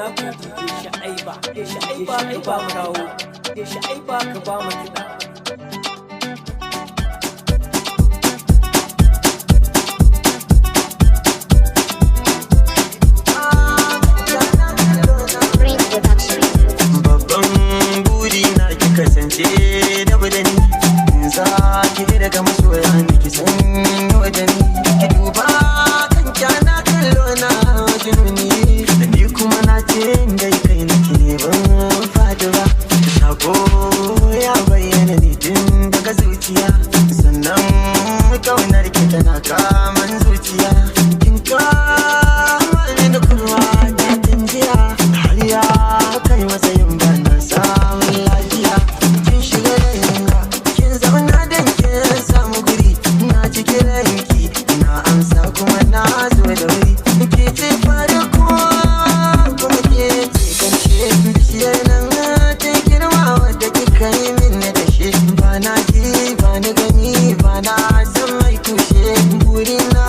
naku DJ Shaiba ka kawo DJ Shaiba ka ba mu kiɗa. Babban buri na ki kasance da budani, za ki daga masoya ki san wajen ki duba kan kyana kallo na jununi, da ni kuma na ce dai kai nake ne ban fadi ba. Sako ya bayyana ni tun daga zuciya, sannan kaunar ki tana kaman zuciya. Kin kama ni da kuma cikin jiya, har ya kai matsayin bana samun lafiya. Kin shiga raina, kin zauna dan kin samu guri, na cikin ranki na amsa kuma na zo da wuri. Ke ce farko kuma ke ce karshe, bishiyar nan ta girma wadda kika yi min na dashe. Ba na ji ba na gani ba na san mai tushe, burina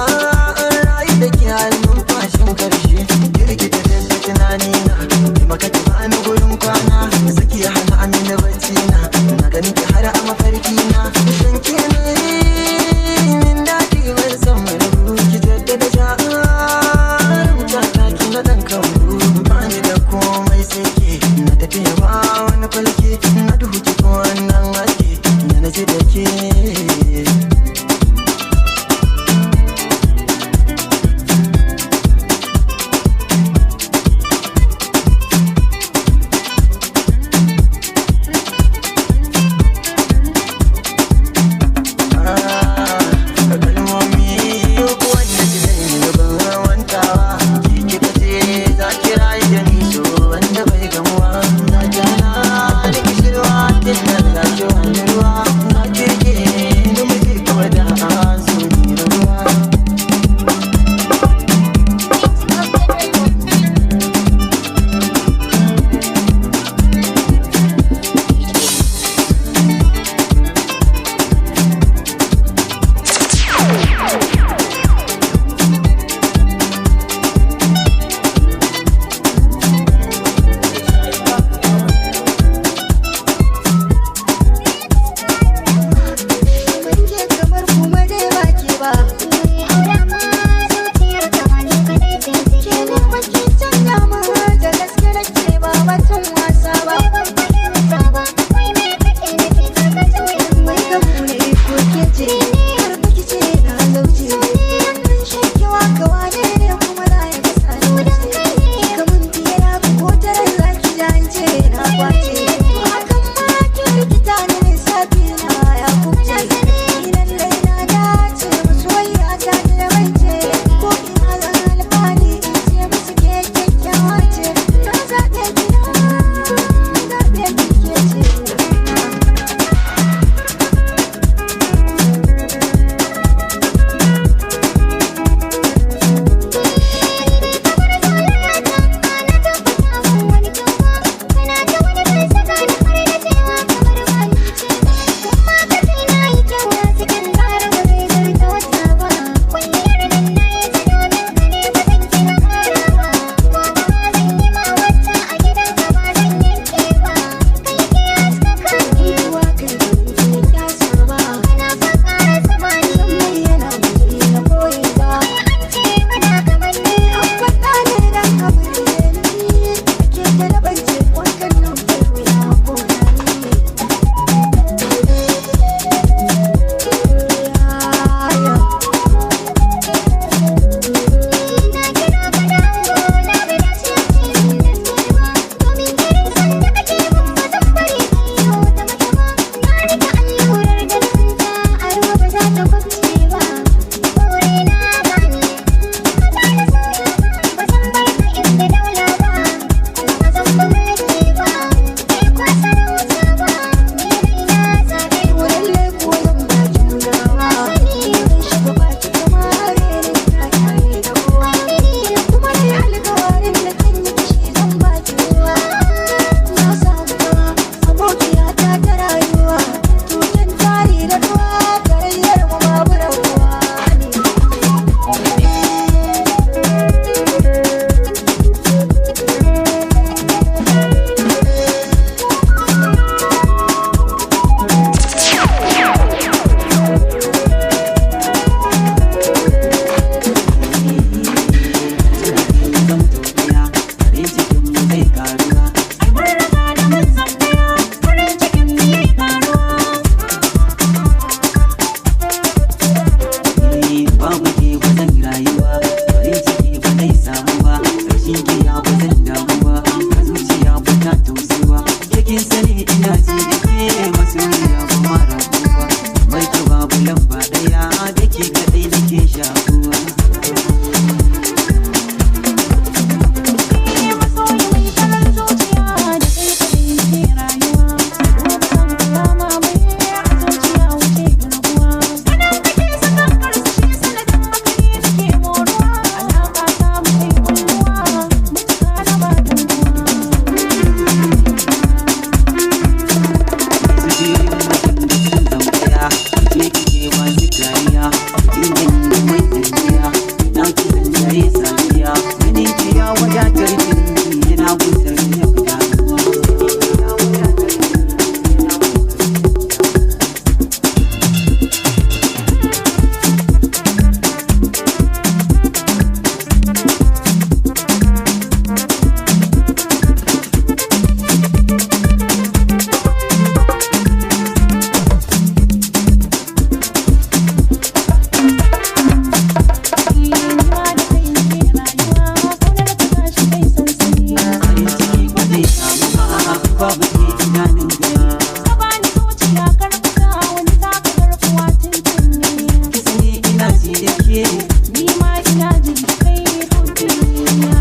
ni ma ina jin kai hotuna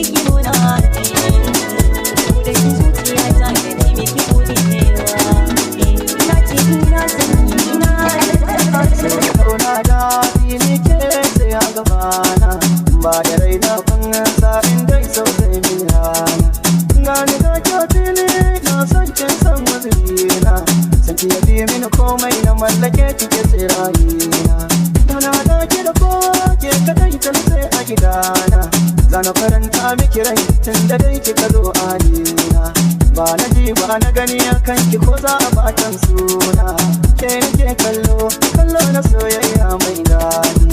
Ki nuna da ki da ki zuciya kika zo alina ba na ji ba na gani akan ki ko za a batan suna ke nake kallo na soyayya mai daɗi.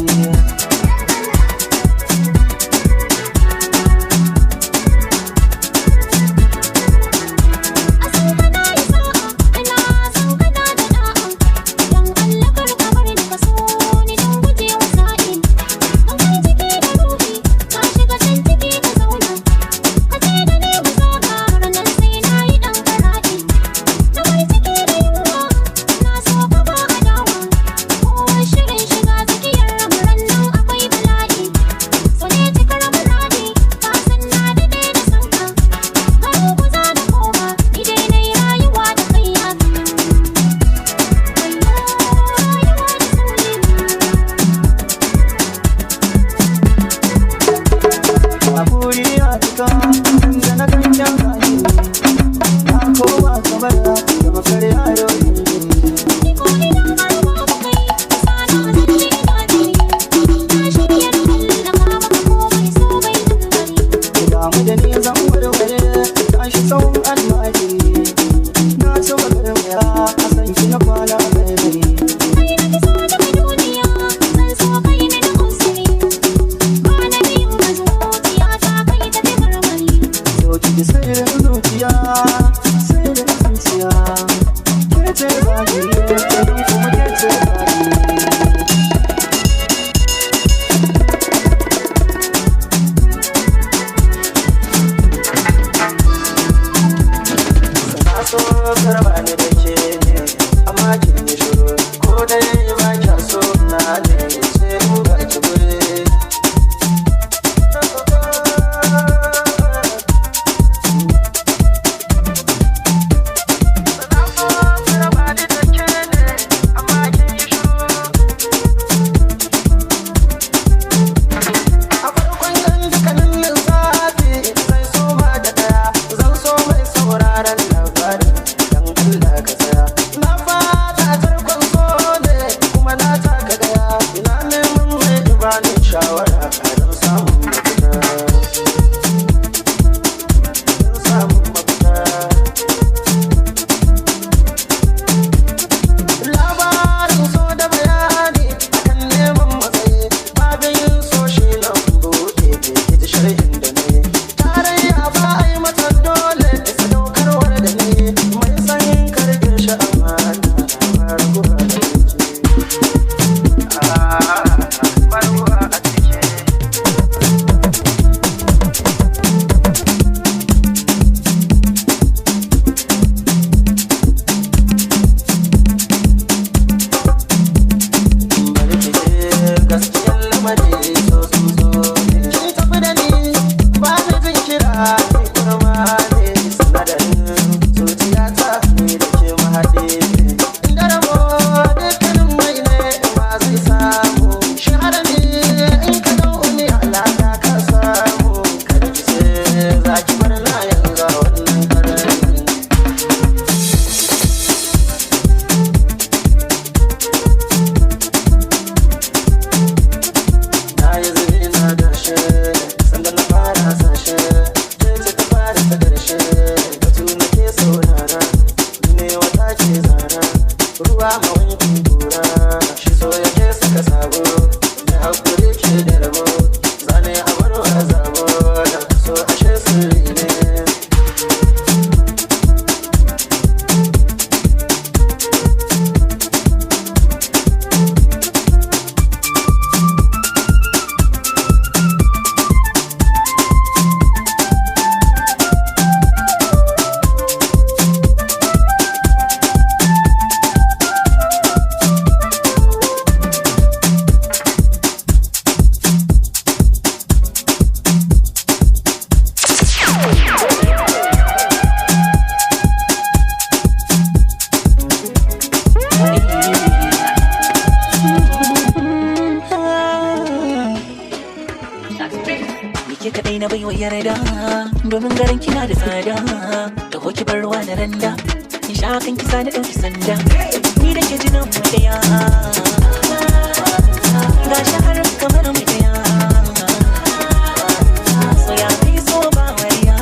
domin garin kina da tsada da hoki bar ruwa na randa in sha kan kisa na ɗauki sanda ni da ke jinan mu daya ga shahar kamar mu daya so ya fi so ba wariya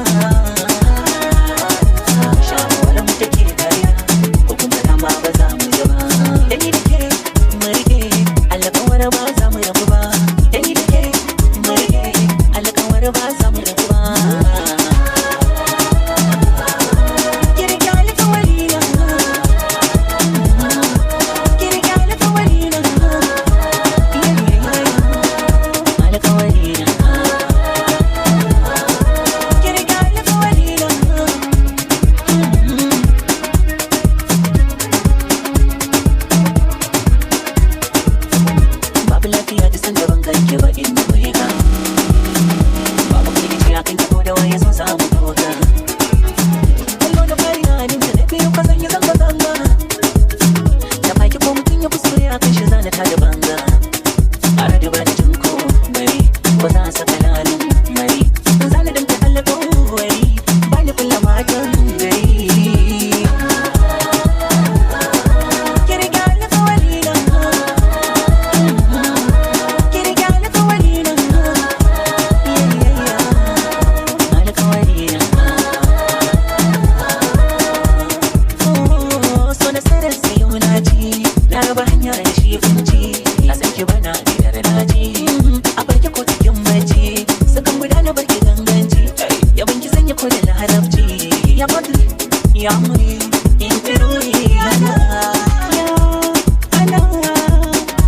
يا عمري انت روحي انا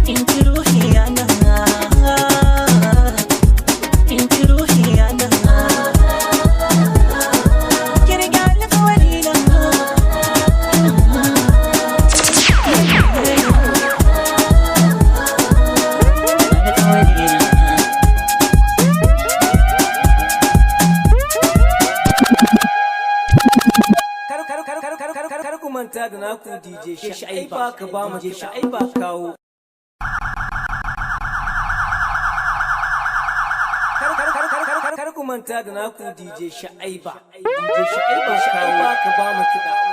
انت روحي انا انت روحي انا كرجع لفوالينا Kar ku manta da naku DJ Sha'iba ka ba mu Sha'iba kawo. Kar ku manta da naku DJ Sha'iba. DJ Sha'iba ka ba mu kiɗa.